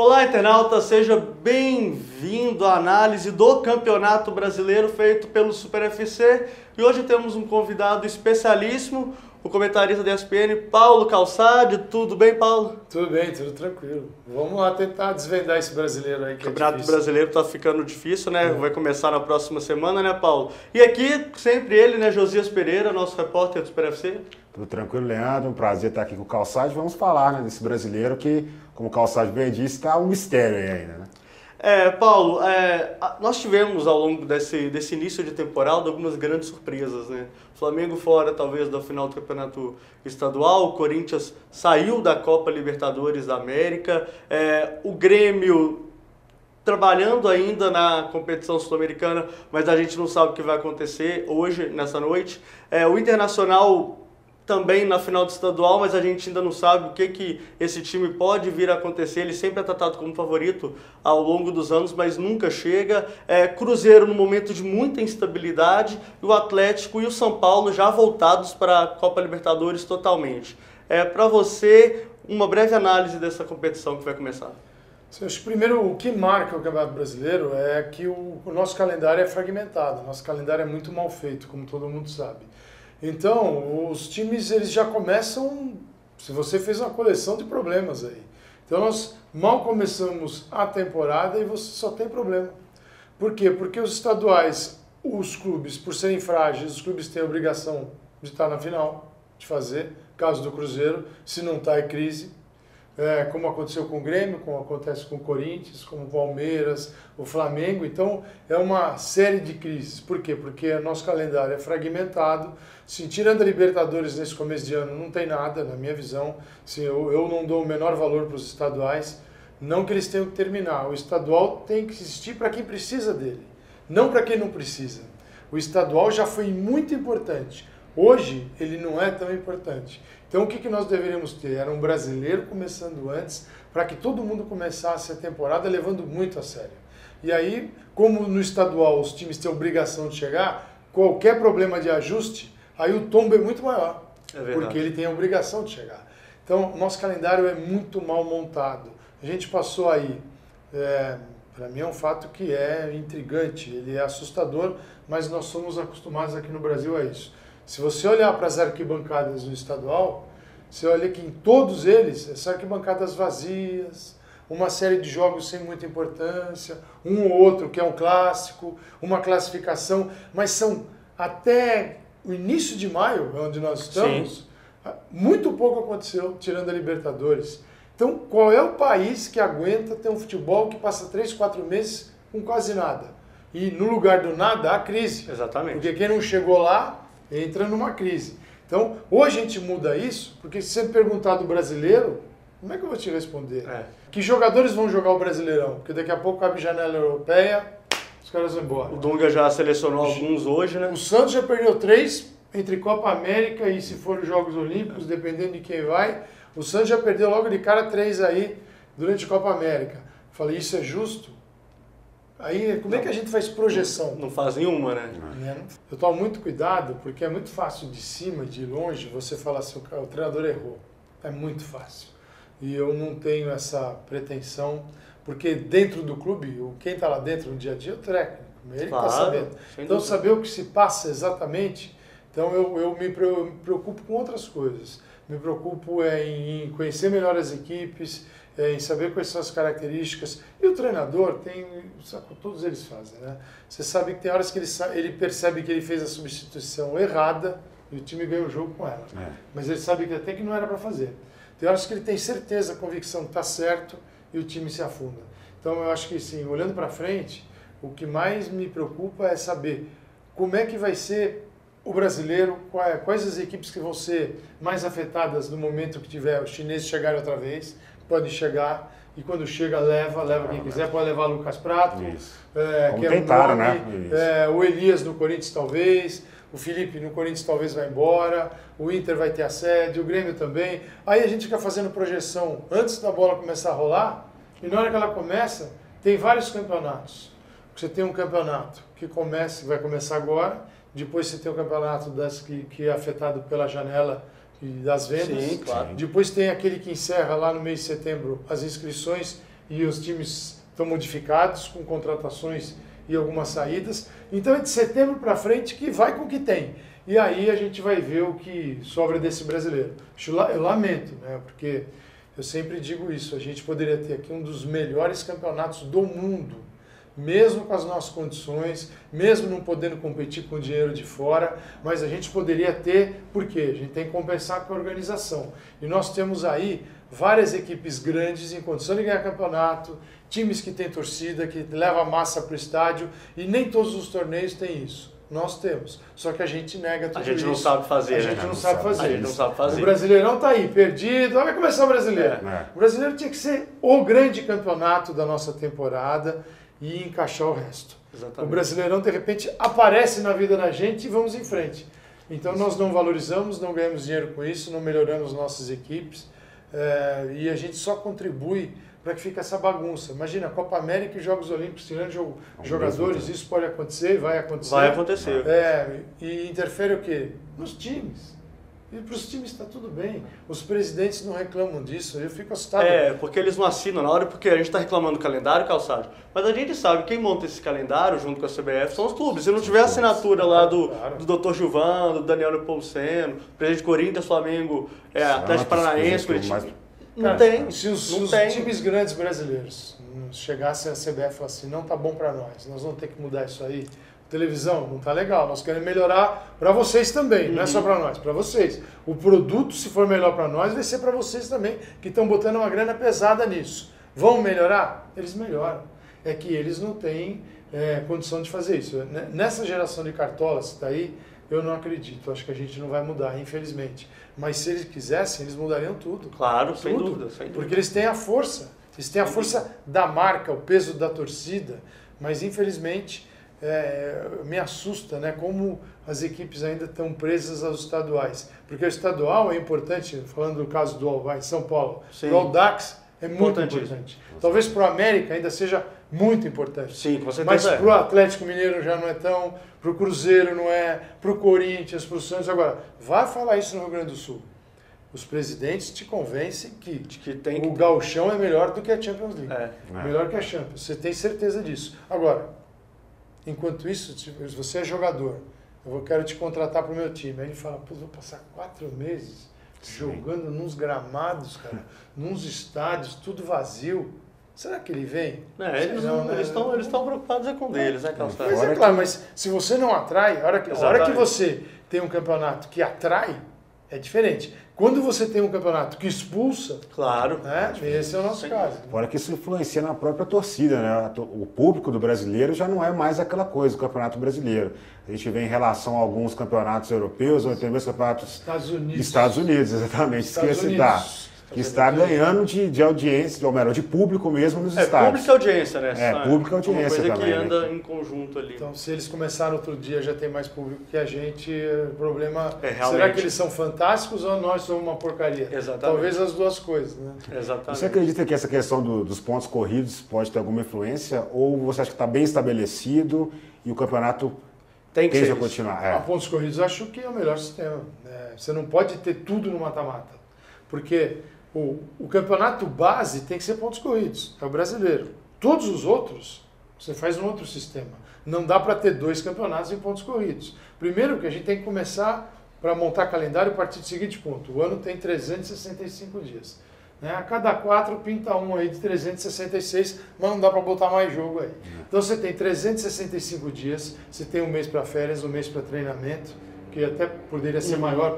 Olá, internauta, seja bem-vindo à análise do Campeonato Brasileiro feito pelo Super FC. E hoje temos um convidado especialíssimo, o comentarista da ESPN, Paulo Calçade. Tudo bem, Paulo? Tudo bem, tudo tranquilo. Vamos lá tentar desvendar esse brasileiro aí que O Campeonato Brasileiro tá ficando difícil, né? É. Vai começar na próxima semana, né, Paulo? E aqui, sempre ele, né, Josias Pereira, nosso repórter do Super FC. Tudo tranquilo, Leandro. Um prazer estar aqui com o Calçade. Vamos falar, né, desse brasileiro que, como o Calçade bem disse, está um mistério aí ainda, né? Paulo, nós tivemos ao longo desse início de temporada algumas grandes surpresas, né? Flamengo fora, talvez, da final do Campeonato Estadual, o Corinthians saiu da Copa Libertadores da América, o Grêmio trabalhando ainda na competição sul-americana, mas a gente não sabe o que vai acontecer hoje, nessa noite. O Internacional também na final do estadual, mas a gente ainda não sabe o que esse time pode vir a acontecer. Ele sempre é tratado como favorito ao longo dos anos, mas nunca chega. Cruzeiro no momento de muita instabilidade, e o Atlético e o São Paulo já voltados para a Copa Libertadores totalmente. Para você, uma breve análise dessa competição que vai começar. Eu acho que primeiro o que marca o Campeonato Brasileiro é que o nosso calendário é fragmentado, o nosso calendário é muito mal feito, como todo mundo sabe. Então, os times eles já começam, se você fez uma coleção de problemas aí. Então, nós mal começamos a temporada e você só tem problema. Por quê? Porque os estaduais, os clubes, por serem frágeis, os clubes têm a obrigação de estar na final, de fazer, caso do Cruzeiro, se não está em crise. Como aconteceu com o Grêmio, como acontece com o Corinthians, com o Palmeiras, o Flamengo. Então, é uma série de crises. Por quê? Porque o nosso calendário é fragmentado. Se tirando a Libertadores nesse começo de ano, não tem nada, na minha visão. Eu não dou o menor valor para os estaduais. Não que eles tenham que terminar. O estadual tem que existir para quem precisa dele, não para quem não precisa. O estadual já foi muito importante. Hoje, ele não é tão importante. Então, o que nós deveríamos ter? Era um brasileiro começando antes, para que todo mundo começasse a temporada levando muito a sério. E aí, como no estadual os times têm a obrigação de chegar, qualquer problema de ajuste, aí o tombo é muito maior, porque ele tem a obrigação de chegar. Então, nosso calendário é muito mal montado. A gente passou aí, para mim é um fato que é intrigante, ele é assustador, mas nós somos acostumados aqui no Brasil a isso. Se você olhar para as arquibancadas do estadual, você olha que em todos eles, são arquibancadas vazias, uma série de jogos sem muita importância, um ou outro que é um clássico, uma classificação, mas são até o início de maio, onde nós estamos, muito pouco aconteceu, tirando a Libertadores. Então, qual é o país que aguenta ter um futebol que passa 3, 4 meses com quase nada? E no lugar do nada, há crise. Exatamente. Porque quem não chegou lá entra numa crise. Então, hoje a gente muda isso, porque se você me perguntar do brasileiro, como é que eu vou te responder? Que jogadores vão jogar o Brasileirão? Porque daqui a pouco abre janela europeia, os caras vão embora. O Dunga já selecionou alguns hoje, né? O Santos já perdeu 3 entre Copa América e se for os Jogos Olímpicos, dependendo de quem vai. O Santos já perdeu logo de cara 3 aí durante a Copa América. Falei, isso é justo? Aí, como é que a gente faz projeção? Não faz nenhuma, né? Eu tomo muito cuidado, porque é muito fácil de cima, de longe, você falar assim, o treinador errou. É muito fácil. E eu não tenho essa pretensão, porque dentro do clube, quem está lá dentro no dia a dia é o técnico. Ele está sabendo. Então, saber o que se passa exatamente, então eu me preocupo com outras coisas. Me preocupo em conhecer melhor as equipes, em saber quais são as características. E o treinador tem, todos eles fazem, né? Você sabe que tem horas que ele percebe que ele fez a substituição errada e o time ganha o jogo com ela. Mas ele sabe que até que não era para fazer. Tem horas que ele tem certeza, a convicção que está certo e o time se afunda. Então eu acho que sim, olhando para frente, o que mais me preocupa é saber como é que vai ser o brasileiro, quais as equipes que vão ser mais afetadas no momento que tiver os chineses chegarem outra vez, pode chegar, e quando chega leva quem quiser, pode levar Lucas Prato, que é tentaram, nome, o Elias no Corinthians talvez, o Felipe no Corinthians talvez vai embora, o Inter vai ter a sede, o Grêmio também. Aí a gente fica fazendo projeção antes da bola começar a rolar, e na hora que ela começa, tem vários campeonatos. Você tem um campeonato que vai começar agora, depois você tem o campeonato que é afetado pela janela das vendas. Sim, claro. Depois tem aquele que encerra lá no mês de setembro as inscrições e os times estão modificados com contratações e algumas saídas. Então é de setembro para frente que vai com o que tem. E aí a gente vai ver o que sobra desse brasileiro. Eu lamento, né? Porque eu sempre digo isso, a gente poderia ter aqui um dos melhores campeonatos do mundo, mesmo com as nossas condições, mesmo não podendo competir com dinheiro de fora, mas a gente poderia ter, por quê? A gente tem que compensar com a organização. E nós temos aí várias equipes grandes em condição de ganhar campeonato, times que têm torcida, que leva massa para o estádio, e nem todos os torneios têm isso. Nós temos, só que a gente nega tudo isso. A gente não sabe fazer, A gente não sabe fazer. A gente não sabe fazer. O Brasileirão está aí, perdido. Vai começar o Brasileiro. O Brasileiro tinha que ser o grande campeonato da nossa temporada e encaixar o resto. Exatamente. O Brasileirão, de repente, aparece na vida da gente e vamos em frente. Então nós não valorizamos, não ganhamos dinheiro com isso, não melhoramos nossas equipes e a gente só contribui para que fique essa bagunça. Imagina, a Copa América e Jogos Olímpicos tirando jogadores, isso pode acontecer, vai acontecer. Vai acontecer. E interfere o quê? Nos times. E para os times está tudo bem. Os presidentes não reclamam disso, eu fico assustado. Porque eles não assinam na hora, porque a gente está reclamando do calendário, Calçado. Mas a gente sabe, quem monta esse calendário junto com a CBF são os clubes. Se não tiver a assinatura lá do Dr. Gilvan, do Daniel Nepomuceno, presidente de Corinthians, Flamengo, Atlético Paranaense, Curitiba. Não tem. Se os times grandes brasileiros chegassem a CBF e falassem assim, não tá bom para nós vamos ter que mudar isso aí. Televisão, não tá legal, nós queremos melhorar para vocês também, não é só para nós, para vocês. O produto, se for melhor para nós, vai ser para vocês também, que estão botando uma grana pesada nisso. Vão melhorar? Eles melhoram. É que eles não têm condição de fazer isso. Nessa geração de cartolas que está aí, eu não acredito, acho que a gente não vai mudar, infelizmente. Mas se eles quisessem, eles mudariam tudo. Claro, tudo. sem dúvida. Porque eles têm a força, da marca, o peso da torcida, mas infelizmente me assusta, né, como as equipes ainda estão presas aos estaduais. Porque o estadual é importante, falando do caso do São Paulo, o Audax é muito importante. Talvez para o América ainda seja muito importante. Sim, com certeza. Mas para o Atlético Mineiro já não é tão, para o Cruzeiro não é, para o Corinthians, para o Santos. Agora, vai falar isso no Rio Grande do Sul. Os presidentes te convencem que o Gauchão é melhor do que a Champions League. Melhor que a Champions. Você tem certeza disso. Agora, enquanto isso, se você é jogador, eu quero te contratar para o meu time. Aí ele fala, pô, vou passar 4 meses jogando nos gramados, cara, nos estádios, tudo vazio. Será que ele vem? Eles estão preocupados com deles, né, Carlos? Mas é claro, mas se você não atrai, a hora que você tem um campeonato que atrai, é diferente. Quando você tem um campeonato que expulsa, claro, esse é o nosso caso. Fora que isso influencia na própria torcida, né? O público do brasileiro já não é mais aquela coisa, o campeonato brasileiro. A gente vê em relação a alguns campeonatos europeus, ou até mesmo campeonatos Estados Unidos, exatamente, esqueci que está ganhando de audiência, ou melhor, de público mesmo nos estádios. Público e audiência, né? Público e audiência também. Uma coisa também, que anda em conjunto ali. Então, se eles começaram outro dia, já tem mais público que a gente, o problema realmente. Será que eles são fantásticos ou nós somos uma porcaria? Exatamente. Talvez as duas coisas, né? Exatamente. Você acredita que essa questão dos pontos corridos pode ter alguma influência? Ou você acha que está bem estabelecido e o campeonato tem que continuar? Pontos corridos, acho que é o melhor sistema. Você não pode ter tudo no mata-mata. Porque o campeonato base tem que ser pontos corridos, é o brasileiro. Todos os outros, você faz um outro sistema. Não dá para ter 2 campeonatos em pontos corridos. Primeiro que a gente tem que começar para montar calendário a partir do seguinte ponto. O ano tem 365 dias. A cada 4 pinta um aí de 366, mas não dá para botar mais jogo aí. Então você tem 365 dias, você tem um mês para férias, um mês para treinamento, que até poderia ser maior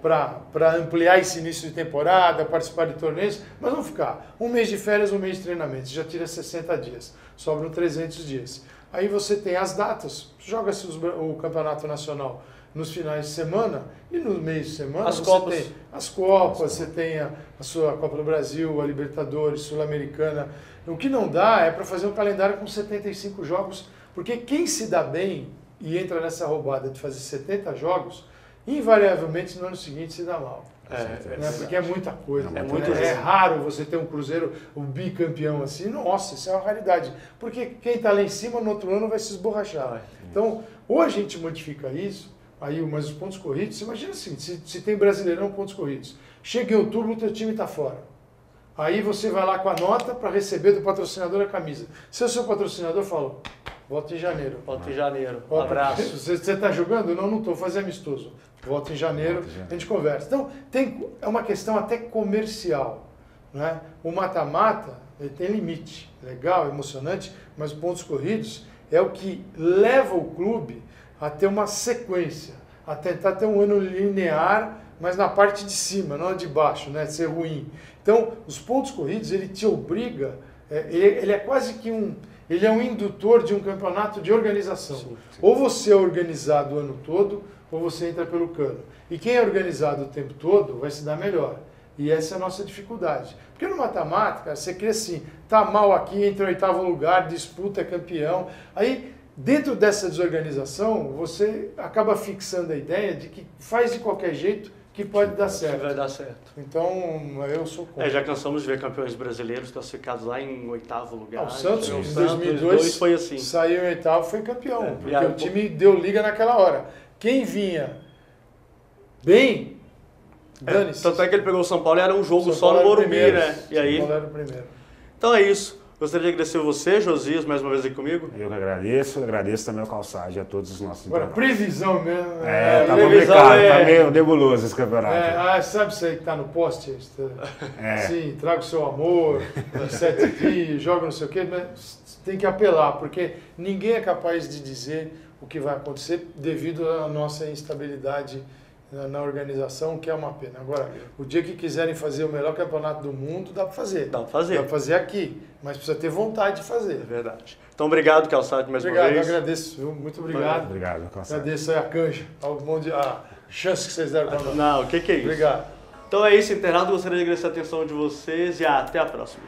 para ampliar esse início de temporada, participar de torneios, mas vamos ficar um mês de férias, um mês de treinamento, você já tira 60 dias, sobram 300 dias. Aí você tem as datas, joga-se o campeonato nacional nos finais de semana e no meio de semana você tem as Copas, você tem a sua Copa do Brasil, a Libertadores, Sul-Americana. O que não dá é para fazer um calendário com 75 jogos, porque quem se dá bem e entra nessa roubada de fazer 70 jogos, invariavelmente no ano seguinte se dá mal. Porque é muita coisa. É raro você ter um Cruzeiro, um bicampeão assim. Nossa, isso é uma raridade. Porque quem está lá em cima no outro ano vai se esborrachar. Então, ou a gente modifica isso, mas os pontos corridos, você imagina assim, se tem Brasileirão pontos corridos. Chega em outubro, o teu time está fora. Aí você vai lá com a nota para receber do patrocinador a camisa. Se o seu patrocinador falou, volta em janeiro. Volta em janeiro. Um abraço. Você está jogando? Não estou, fazer amistoso. Volta em janeiro, a gente conversa. Então, é uma questão até comercial. Né? O mata-mata tem limite. Legal, emocionante, mas pontos corridos é o que leva o clube a ter uma sequência, a tentar ter um ano linear, mas na parte de cima, não de baixo, né? Ser ruim. Então, os pontos corridos, ele te obriga, ele é quase que ele é um indutor de um campeonato de organização. Sim. Ou você é organizado o ano todo, ou você entra pelo cano. E quem é organizado o tempo todo vai se dar melhor. E essa é a nossa dificuldade. Porque no mata-mata, cara, você crê assim, tá mal aqui, entra em 8º lugar, disputa, é campeão. Aí, dentro dessa desorganização, você acaba fixando a ideia de que faz de qualquer jeito que pode dar certo. Que vai dar certo. Então, eu sou contra. Já cansamos de ver campeões brasileiros classificados lá em 8º lugar. O Santos, em 2002, foi assim. Saiu em 8º, foi campeão. Porque o time deu liga naquela hora. Quem vinha bem, dane-se. Tanto é que ele pegou o São Paulo e era um jogo só no Morumbi, né? E aí... São Paulo era o primeiro. Então é isso. Gostaria de agradecer você, Josias, mais uma vez aqui comigo. Eu que agradeço também ao Calçado e a todos os nossos Agora, previsão mesmo. Tá complicado, tá meio nebuloso esse campeonato. Sabe você que tá no poste? Sim, traga o seu amor, 7 dias, joga não sei o quê, mas tem que apelar, porque ninguém é capaz de dizer o que vai acontecer devido à nossa instabilidade na organização, que é uma pena. Agora, o dia que quiserem fazer o melhor campeonato do mundo, dá para fazer. Dá para fazer. Dá para fazer aqui, mas precisa ter vontade de fazer. É verdade. Então, obrigado, Calçado, mais uma vez. Obrigado, eu agradeço, viu? Muito obrigado. Obrigado, Calçado. Agradeço aí a canja, a chance que vocês deram para nós. Não, o que é isso? Obrigado. Então é isso, internado. Gostaria de agradecer a atenção de vocês e até a próxima.